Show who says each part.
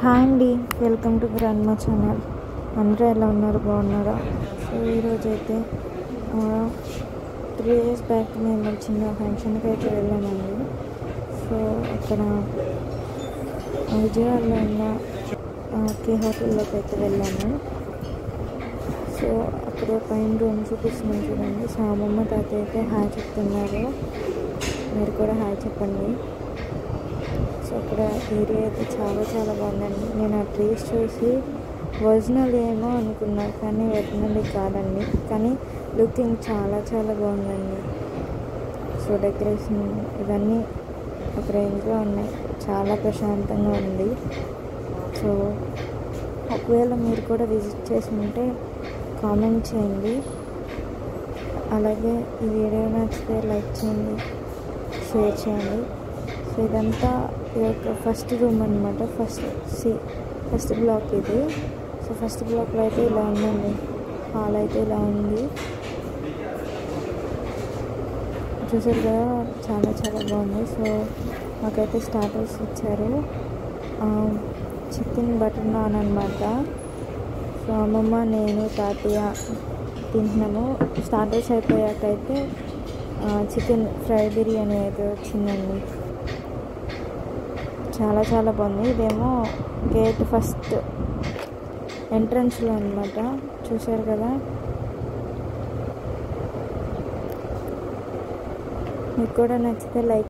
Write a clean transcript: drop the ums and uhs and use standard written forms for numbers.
Speaker 1: Hi అండి, welcome to grandma channel. అందరూ ఎలా ఉన్నారు, బాగున్నారా? సో ఈరోజు అయితే 3 days బ్యాక్ మేము చిన్న ఫంక్షన్కి అయితే వెళ్ళామండి. సో అక్కడ విజయవాడలో ఉన్న కే హోటల్లోకి అయితే వెళ్ళాము. సో అక్కడ పైన రూమ్ చూపిస్తున్నాం చూడండి. సో అమ్మమ్మ తాతయ్య అయితే హాయ్ చెప్తున్నారు, మీరు కూడా హాయ్ చెప్పండి. సో అక్కడ ఏరియా అయితే చాలా బాగుందండి. నేను ఆ ట్రీస్ చూసి ఒరిజినల్ ఏమో అనుకున్నా, కానీ ఒరిజినల్ కాదండి. కానీ లుకింగ్ చాలా బాగుందండి. సో డెకరేషన్ ఇవన్నీ ఒక రేంజ్లో ఉన్నాయి, చాలా ప్రశాంతంగా ఉంది. సో ఒకవేళ మీరు కూడా విజిట్ చేసి ఉంటే కామెంట్ చేయండి. అలాగే ఈ వీడియో నచ్చితే లైక్ చేయండి, షేర్ చేయండి. సో ఇదంతా ఈ యొక్క ఫస్ట్ రూమ్ అనమాట. ఫస్ట్ బ్లాక్ ఇది. సో ఫస్ట్ బ్లాక్లో అయితే ఇలా ఉందండి. హాల్ అయితే ఇలా ఉంది, చూసారు కదా, చాలా బాగుంది. సో మాకైతే స్టార్టర్స్ ఇచ్చారు, చికెన్ బటర్ నాన్ అనమాట. సో అమ్మమ్మ, నేను, తాతయ్య తింటున్నాము. స్టార్టర్స్ అయిపోయాకైతే చికెన్ ఫ్రై బిర్యానీ అయితే వచ్చిందండి. చాలా బాగుంది. ఇదేమో గేట్ ఫస్ట్ ఎంట్రన్స్లో అనమాట, చూశారు కదా. మీకు కూడా నచ్చితే లైక్